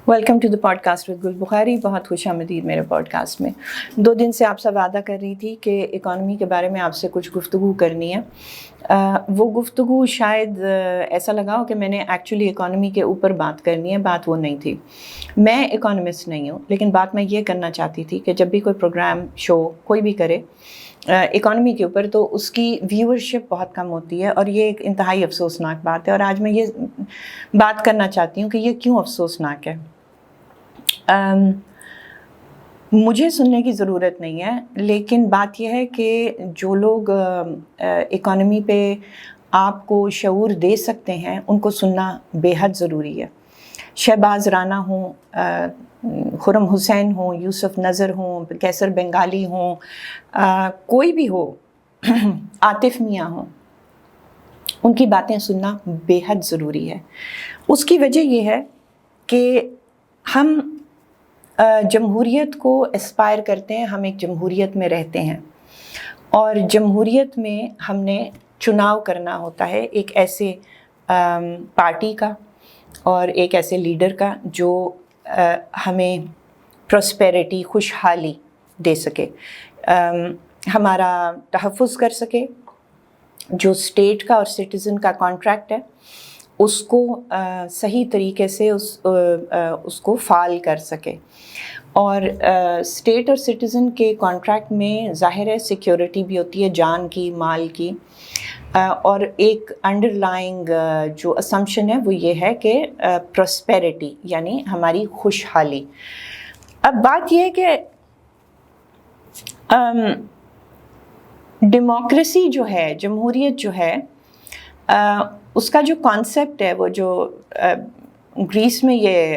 Welcome to the podcast with Gul Bukhari. بہت خوش آمدید میرے پوڈ کاسٹ میں. 2 دن سے آپ سے وعدہ کر رہی تھی کہ اکانومی کے بارے میں آپ سے کچھ گفتگو کرنی ہے. وہ گفتگو شاید ایسا لگا ہو کہ میں نے ایکچولی اکانومی کے اوپر بات کرنی ہے. بات وہ نہیں تھی. میں اکانومسٹ نہیں ہوں، لیکن بات میں یہ کرنا چاہتی تھی کہ جب بھی کوئی پروگرام شو کوئی بھی کرے اکانومی کے اوپر تو اس کی ویورشپ بہت کم ہوتی ہے، اور یہ ایک انتہائی افسوسناک بات ہے. اور آج میں یہ بات کرنا چاہتی ہوں کہ یہ کیوں افسوسناک ہے. مجھے سننے کی ضرورت نہیں ہے، لیکن بات یہ ہے کہ جو لوگ اکانومی پہ آپ کو شعور دے سکتے ہیں ان کو سننا بے حد ضروری ہے. شہباز رانا ہوں، خرم حسین ہوں، یوسف نظر ہوں، کیسر بنگالی ہوں، کوئی بھی ہو، عاطف میاں ہوں، ان کی باتیں سننا بے حد ضروری ہے. اس کی وجہ یہ ہے کہ ہم جمہوریت کو اسپائر کرتے ہیں. ہم ایک جمہوریت میں رہتے ہیں، اور جمہوریت میں ہم نے چناؤ کرنا ہوتا ہے ایک ایسے پارٹی کا اور ایک ایسے لیڈر کا جو ہمیں پراسپیرٹی، خوشحالی دے سکے، ہمارا تحفظ کر سکے، جو اسٹیٹ کا اور سٹیزن کا کانٹریکٹ ہے اس کو صحیح طریقے سے اس کو فعال کر سکے. اور اسٹیٹ اور سٹیزن کے کانٹریکٹ میں ظاہر ہے سیکیورٹی بھی ہوتی ہے، جان کی، مال کی، اور ایک انڈر لائنگ جو اسمپشن ہے وہ یہ ہے کہ پراسپیرٹی یعنی ہماری خوشحالی. اب بات یہ ہے کہ ڈیموکریسی جو ہے، جمہوریت جو ہے، اس کا جو کانسیپٹ ہے، وہ جو گریس میں یہ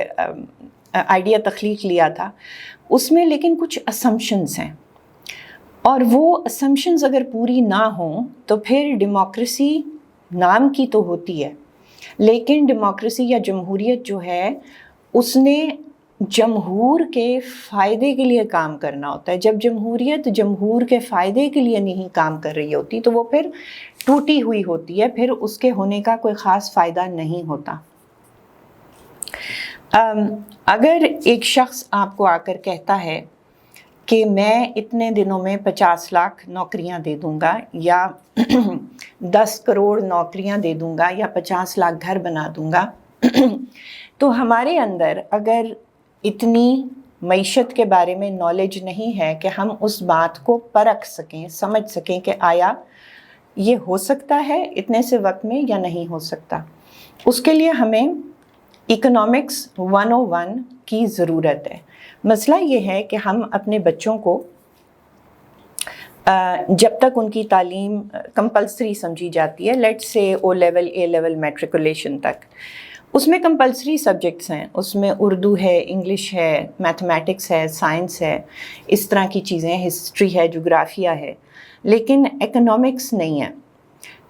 آئیڈیا تخلیق لیا تھا، اس میں لیکن کچھ اسمپشنز ہیں، اور وہ اسمپشنز اگر پوری نہ ہوں تو پھر ڈیموکریسی نام کی تو ہوتی ہے، لیکن ڈیموکریسی یا جمہوریت جو ہے اس نے جمہور کے فائدے کے لیے کام کرنا ہوتا ہے. جب جمہوریت جمہور کے فائدے کے لیے نہیں کام کر رہی ہوتی تو وہ پھر ٹوٹی ہوئی ہوتی ہے، پھر اس کے ہونے کا کوئی خاص فائدہ نہیں ہوتا. اگر ایک شخص آپ کو آ کر کہتا ہے کہ میں اتنے دنوں میں 50 لاکھ نوکریاں دے دوں گا، یا 10 کروڑ نوکریاں دے دوں گا، یا 50 لاکھ گھر بنا دوں گا، تو ہمارے اندر اگر اتنی معیشت کے بارے میں نالج نہیں ہے کہ ہم اس بات کو پرکھ سکیں، سمجھ سکیں کہ آیا یہ ہو سکتا ہے اتنے سے وقت میں یا نہیں ہو سکتا، اس کے لیے ہمیں اکنامکس 101 کی ضرورت ہے. مسئلہ یہ ہے کہ ہم اپنے بچوں کو جب تک ان کی تعلیم کمپلسری سمجھی جاتی ہے، لیٹ سے او لیول، اے لیول، میٹریکولیشن تک، اس میں کمپلسری سبجیکٹس ہیں، اس میں اردو ہے، انگلش ہے، میتھمیٹکس ہے، سائنس ہے، اس طرح کی چیزیں، ہسٹری ہے، جغرافیہ ہے، لیکن اکنامکس نہیں ہے.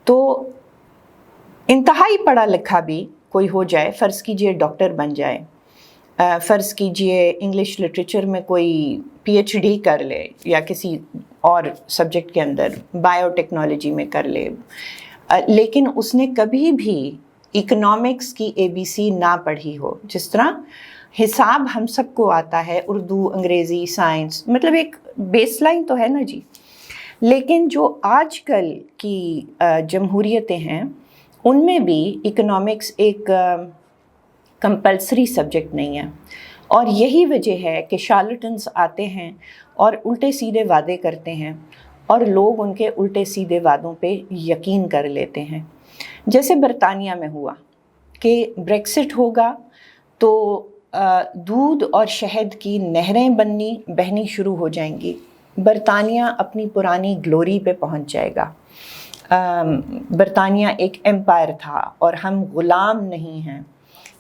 تو انتہائی پڑھا لکھا بھی کوئی ہو جائے، فرض کیجئے ڈاکٹر بن جائے، فرض کیجئے انگلش لٹریچر میں کوئی پی ایچ ڈی کر لے، یا کسی اور سبجیکٹ کے اندر بائیو ٹیکنالوجی میں کر لے، لیکن اس نے کبھی بھی اکنامکس کی ABC نہ پڑھی ہو. جس طرح حساب ہم سب کو آتا ہے، اردو، انگریزی، سائنس، مطلب ایک بیس لائن تو ہے نا جی. لیکن جو آج کل کی جمہوریتیں ہیں ان میں بھی اکنامکس ایک کمپلسری سبجیکٹ نہیں ہے، اور یہی وجہ ہے کہ شارلٹنز آتے ہیں اور الٹے سیدھے وعدے کرتے ہیں، اور لوگ ان کے الٹے سیدھے وعدوں پہ یقین کر لیتے ہیں. جیسے برطانیہ میں ہوا کہ بریکسٹ ہوگا تو دودھ اور شہد کی نہریں بہنی شروع ہو جائیں گی، برطانیہ اپنی پرانی گلوری پہ پہنچ جائے گا. برطانیہ ایک ایمپائر تھا، اور ہم غلام نہیں ہیں.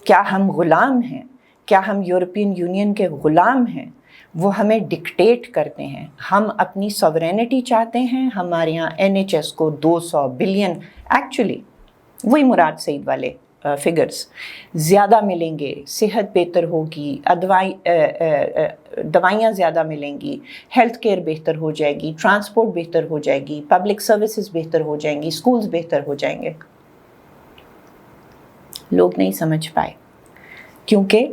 کیا ہم غلام ہیں؟ کیا ہم یورپین یونین کے غلام ہیں؟ وہ ہمیں ڈکٹیٹ کرتے ہیں. ہم اپنی سوورینٹی چاہتے ہیں. ہمارے یہاں NHS کو 200 بلین، ایکچولی وہی مراد سعید والے فگرز زیادہ ملیں گے، صحت بہتر ہوگی، دوائیاں زیادہ ملیں گی، ہیلتھ کیئر بہتر ہو جائے گی، ٹرانسپورٹ بہتر ہو جائے گی، پبلک سروسز بہتر ہو جائیں گی، سکولز بہتر ہو جائیں گے. لوگ نہیں سمجھ پائے کیونکہ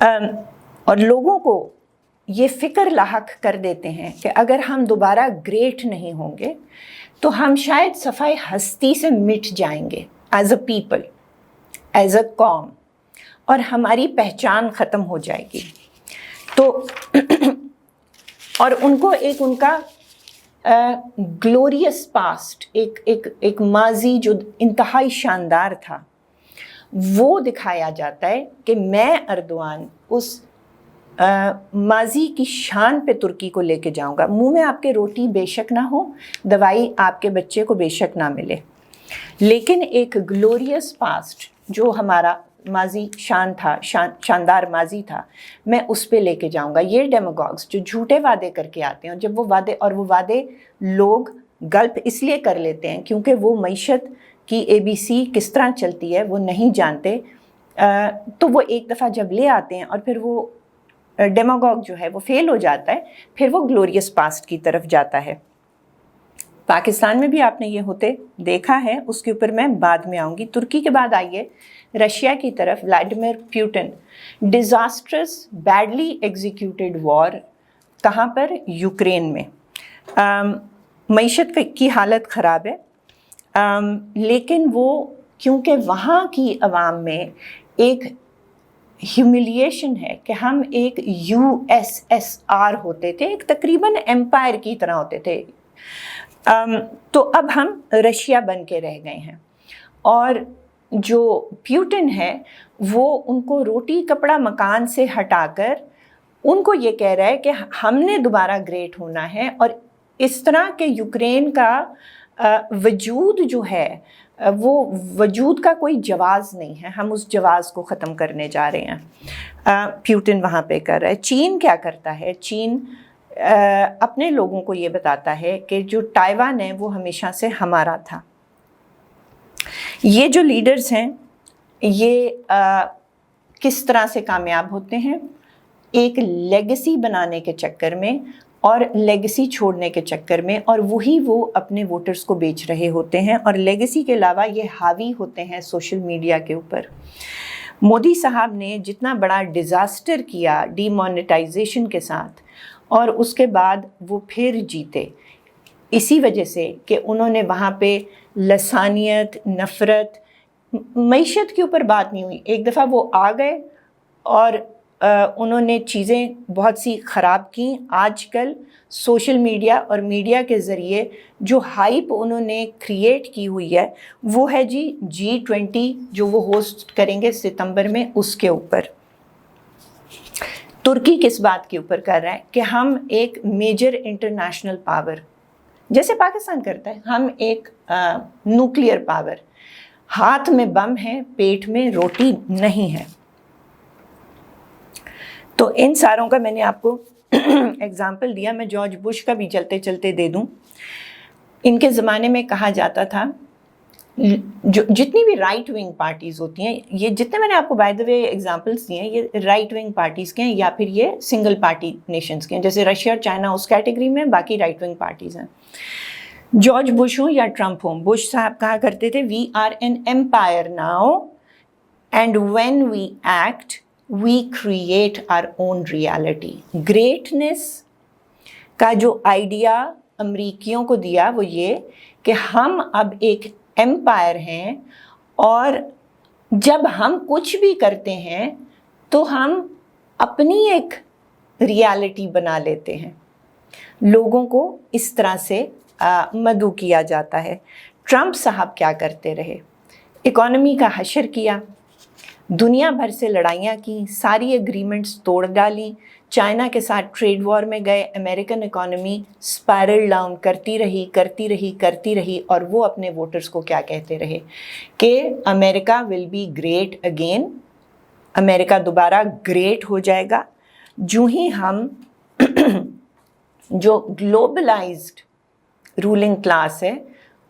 اور لوگوں کو یہ فکر لاحق کر دیتے ہیں کہ اگر ہم دوبارہ گریٹ نہیں ہوں گے تو ہم شاید صفحہ ہستی سے مٹ جائیں گے as a people, as a قوم، اور ہماری پہچان ختم ہو جائے گی. تو اور ان کو ان کا گلوریس پاسٹ، ایک ماضی جو انتہائی شاندار تھا، وہ دکھایا جاتا ہے کہ میں اردوان اس ماضی کی شان پہ ترکی کو لے کے جاؤں گا. منہ میں آپ کے روٹی بے شک نہ ہو، دوائی آپ کے بچے کو بے شک نہ ملے، لیکن ایک گلوریس پاسٹ جو ہمارا ماضی شان تھا، شاندار ماضی تھا، میں اس پہ لے کے جاؤں گا. یہ ڈیموگوگس جو جھوٹے وعدے کر کے آتے ہیں، اور جب وہ وعدے لوگ گلپ اس لیے کر لیتے ہیں کیونکہ وہ معیشت کی ABC کس طرح چلتی ہے وہ نہیں جانتے، تو وہ ایک دفعہ جب لے آتے ہیں اور پھر وہ ڈیموگوگ جو ہے وہ فیل ہو جاتا ہے، پھر وہ گلوریس پاسٹ کی طرف جاتا ہے. پاکستان میں بھی آپ نے یہ ہوتے دیکھا ہے، اس کے اوپر میں بعد میں آؤں گی. ترکی کے بعد آئیے رشیا کی طرف. ولاڈیمیر پیوٹن، ڈیزاسٹرس بیڈلی ایگزیکیوٹیڈ وار. کہاں پر؟ یوکرین میں. معیشت کی حالت خراب ہے، لیکن وہ کیونکہ وہاں کی عوام میں ایک ہیوملیشن ہے کہ ہم ایک USSR ہوتے تھے، ایک تقریباً ایمپائر کی طرح ہوتے تھے، تو اب ہم رشیا بن کے رہ گئے ہیں. اور جو پیوٹن ہے وہ ان کو روٹی کپڑا مکان سے ہٹا کر ان کو یہ کہہ رہا ہے کہ ہم نے دوبارہ گریٹ ہونا ہے، اور اس طرح کہ یوکرین کا وجود جو ہے وہ وجود کا کوئی جواز نہیں ہے، ہم اس جواز کو ختم کرنے جا رہے ہیں. پیوٹن وہاں پہ کر رہا ہے. چین کیا کرتا ہے؟ چین اپنے لوگوں کو یہ بتاتا ہے کہ جو تائیوان ہے وہ ہمیشہ سے ہمارا تھا. یہ جو لیڈرز ہیں یہ کس طرح سے کامیاب ہوتے ہیں؟ ایک لیگیسی بنانے کے چکر میں اور لیگیسی چھوڑنے کے چکر میں، اور وہی وہ اپنے ووٹرز کو بیچ رہے ہوتے ہیں. اور لیگیسی کے علاوہ یہ حاوی ہوتے ہیں سوشل میڈیا کے اوپر. مودی صاحب نے جتنا بڑا ڈیزاسٹر کیا ڈی مانیٹائزیشن کے ساتھ، اور اس کے بعد وہ پھر جیتے اسی وجہ سے کہ انہوں نے وہاں پہ لسانیت، نفرت، معیشت کے اوپر بات نہیں ہوئی. ایک دفعہ وہ آ گئے اور انہوں نے چیزیں بہت سی خراب کیں. آج کل سوشل میڈیا اور میڈیا کے ذریعے جو ہائپ انہوں نے کریٹ کی ہوئی ہے وہ ہے جی G20 جو وہ ہوسٹ کریں گے ستمبر میں، اس کے اوپر. ترکی کس بات کے اوپر کر رہا ہے کہ ہم ایک میجر انٹرنیشنل پاور، جیسے پاکستان کرتا ہے، ہم ایک نیوکلیئر پاور. ہاتھ میں بم ہے، پیٹ میں روٹی نہیں ہے. تو ان ساروں کا میں نے آپ کو ایگزامپل دیا. میں جارج بش کا بھی چلتے چلتے دے دوں. ان کے زمانے میں کہا جاتا تھا جو جتنی بھی رائٹ ونگ پارٹیز ہوتی ہیں، یہ جتنے میں نے آپ کو بائی دا وے ایگزامپلس دیے ہیں، یہ رائٹ ونگ پارٹیز کے ہیں یا پھر یہ سنگل پارٹی نیشنز کے ہیں. جیسے رشیا اور چائنا اس کیٹیگری میں، باقی رائٹ ونگ پارٹیز ہیں. جارج بش ہوں یا ٹرمپ ہوں، بش صاحب کہا کرتے تھے we are an empire now and when we act we create our own reality. Greatness کا جو آئیڈیا امریکیوں کو دیا وہ یہ کہ ہم اب ایک ایمپائر ہیں، اور جب ہم کچھ بھی کرتے ہیں تو ہم اپنی ایک ریالٹی بنا لیتے ہیں. لوگوں کو اس طرح سے مدعو کیا جاتا ہے. ٹرمپ صاحب کیا کرتے رہے؟ اکانومی کا حشر کیا، دنیا بھر سے لڑائیاں کی، ساری ایگریمنٹس توڑ ڈالی، چائنا کے ساتھ ٹریڈ وار میں گئے. امریکن اکانومی اسپائرل ڈاؤن کرتی رہی، اور وہ اپنے ووٹرز کو کیا کہتے رہے کہ امریکہ ول بی گریٹ اگین، امریکہ دوبارہ گریٹ ہو جائے گا جو ہی ہم جو گلوبلائزڈ رولنگ کلاس ہے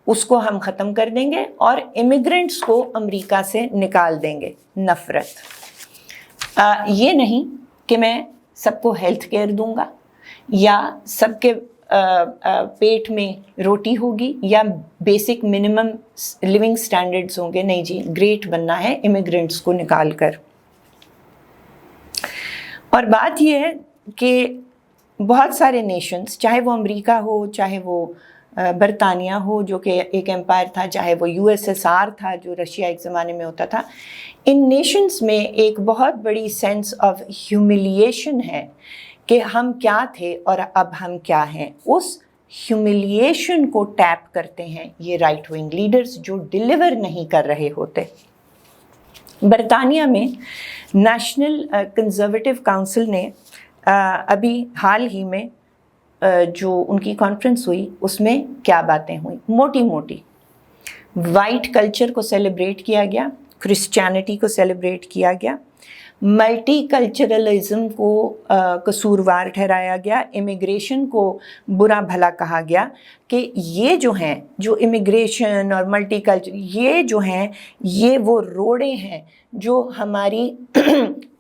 اس کو ہم ختم کر دیں گے اور امیگرنٹس کو امریکہ سے نکال دیں گے. نفرت. یہ نہیں کہ میں سب کو ہیلتھ کیئر دوں گا یا سب کے پیٹ میں روٹی ہوگی یا بیسک منیمم لیونگ سٹینڈرڈز ہوں گے. نہیں جی، گریٹ بننا ہے امیگرنٹس کو نکال کر. اور بات یہ ہے کہ بہت سارے نیشنز، چاہے وہ امریکہ ہو، چاہے وہ برطانیہ ہو جو کہ ایک ایمپائر تھا، چاہے وہ USSR تھا جو رشیا ایک زمانے میں ہوتا تھا، ان نیشنز میں ایک بہت بڑی سینس آف ہیوملیشن ہے کہ ہم کیا تھے اور اب ہم کیا ہیں۔ اس ہیوملیشن کو ٹیپ کرتے ہیں یہ رائٹ ونگ لیڈرز جو ڈیلیور نہیں کر رہے ہوتے۔ برطانیہ میں نیشنل کنزرویٹو کونسل نے ابھی حال ہی میں جو ان کی کانفرنس ہوئی اس میں کیا باتیں ہوئیں، موٹی موٹی وائٹ کلچر کو سیلیبریٹ کیا گیا، کرسچینٹی کو سیلیبریٹ کیا گیا، ملٹی کلچرلزم کو قصوروار ٹھہرایا گیا، امیگریشن کو برا بھلا کہا گیا کہ یہ جو ہیں جو امیگریشن اور ملٹی کلچر یہ جو ہیں یہ وہ روڑے ہیں جو ہماری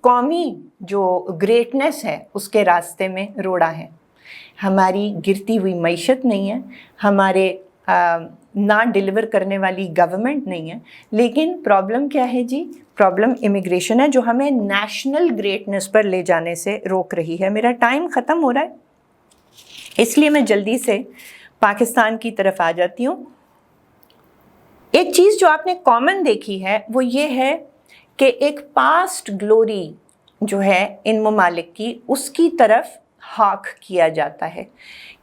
قومی جو گریٹنس ہے اس کے راستے میں روڑا ہے۔ ہماری گرتی ہوئی معیشت نہیں ہے، ہمارے نہ ڈیلیور کرنے والی گورنمنٹ نہیں ہے، لیکن پرابلم کیا ہے جی؟ پرابلم امیگریشن ہے جو ہمیں نیشنل گریٹنس پر لے جانے سے روک رہی ہے۔ میرا ٹائم ختم ہو رہا ہے اس لیے میں جلدی سے پاکستان کی طرف آ جاتی ہوں۔ ایک چیز جو آپ نے کامن دیکھی ہے وہ یہ ہے کہ ایک پاسٹ گلوری جو ہے ان ممالک کی اس کی طرف ہاک کیا جاتا ہے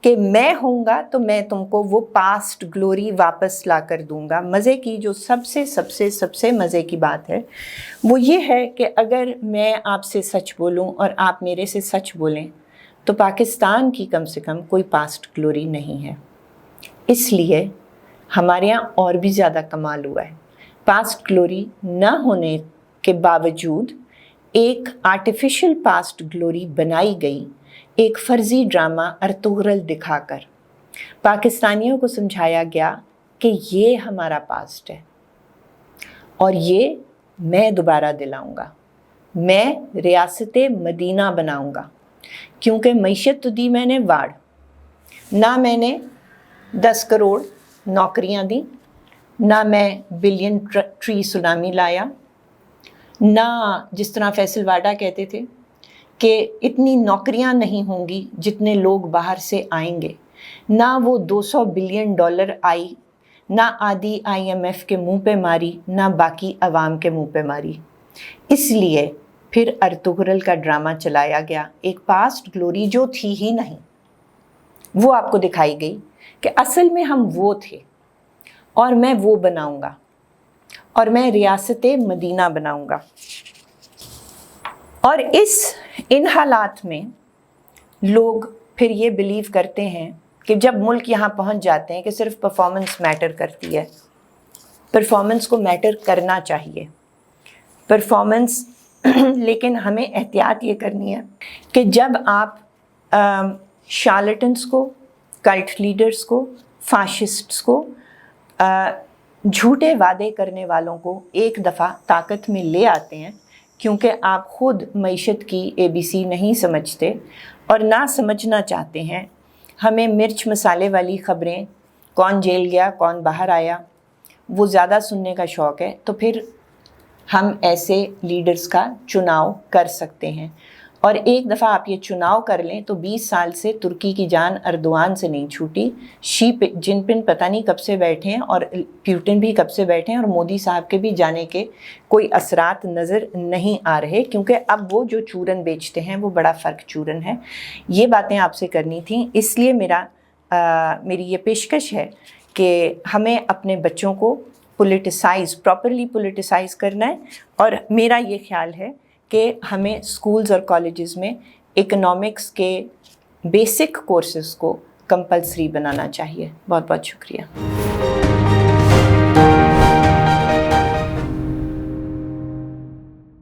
کہ میں ہوں گا تو میں تم کو وہ پاسٹ گلوری واپس لا کر دوں گا۔ مزے کی جو سب سے مزے کی بات ہے وہ یہ ہے کہ اگر میں آپ سے سچ بولوں اور آپ میرے سے سچ بولیں تو پاکستان کی کم سے کم کوئی پاسٹ گلوری نہیں ہے۔ اس لیے ہمارے یہاں اور بھی زیادہ کمال ہوا ہے۔ پاسٹ گلوری نہ ہونے کے باوجود ایک آرٹیفیشل پاسٹ گلوری بنائی گئی، ایک فرضی ڈرامہ ارطغرل دکھا کر پاکستانیوں کو سمجھایا گیا کہ یہ ہمارا پاسٹ ہے اور یہ میں دوبارہ دلاؤں گا، میں ریاست مدینہ بناؤں گا، کیونکہ معیشت تو دی میں نے واڑ، نہ میں نے 10 کروڑ نوکریاں دیں، نہ میں بلین ٹری سونامی لایا، نہ جس طرح فیصل واڈا کہتے تھے کہ اتنی نوکریاں نہیں ہوں گی جتنے لوگ باہر سے آئیں گے، نہ وہ $200 بلین آئی، نہ آدھی IMF کے منہ پہ ماری، نہ باقی عوام کے منہ پہ ماری۔ اس لیے پھر ارطغرل کا ڈرامہ چلایا گیا، ایک پاسٹ گلوری جو تھی ہی نہیں وہ آپ کو دکھائی گئی کہ اصل میں ہم وہ تھے اور میں وہ بناؤں گا اور میں ریاست مدینہ بناؤں گا۔ اور ان حالات میں لوگ پھر یہ بلیو کرتے ہیں کہ جب ملک یہاں پہنچ جاتے ہیں کہ صرف پرفارمنس میٹر کرتی ہے۔ پرفارمنس کو میٹر کرنا چاہیے، پرفارمنس لیکن ہمیں احتیاط یہ کرنی ہے کہ جب آپ شارلٹنس کو، کلٹ لیڈرز کو، فاشسٹس کو، جھوٹے وعدے کرنے والوں کو ایک دفعہ طاقت میں لے آتے ہیں کیونکہ آپ خود معیشت کی ABC نہیں سمجھتے اور نہ سمجھنا چاہتے ہیں، ہمیں مرچ مسالے والی خبریں، کون جیل گیا، کون باہر آیا، وہ زیادہ سننے کا شوق ہے، تو پھر ہم ایسے لیڈرز کا چناؤ کر سکتے ہیں۔ اور ایک دفعہ آپ یہ چناؤ کر لیں تو 20 سال سے ترکی کی جان اردوان سے نہیں چھوٹی، شی جن پن پتہ نہیں کب سے بیٹھے ہیں اور پیوٹن بھی کب سے بیٹھے ہیں اور مودی صاحب کے بھی جانے کے کوئی اثرات نظر نہیں آ رہے، کیونکہ اب وہ جو چورن بیچتے ہیں وہ بڑا فرق چورن ہے۔ یہ باتیں آپ سے کرنی تھیں، اس لیے میری یہ پیشکش ہے کہ ہمیں اپنے بچوں کو پراپرلی پولیٹیسائز کرنا ہے، اور میرا یہ خیال ہے کہ ہمیں سکولز اور کالجز میں اکنامکس کے بیسک کورسز کو کمپلسری بنانا چاہیے۔ بہت بہت شکریہ۔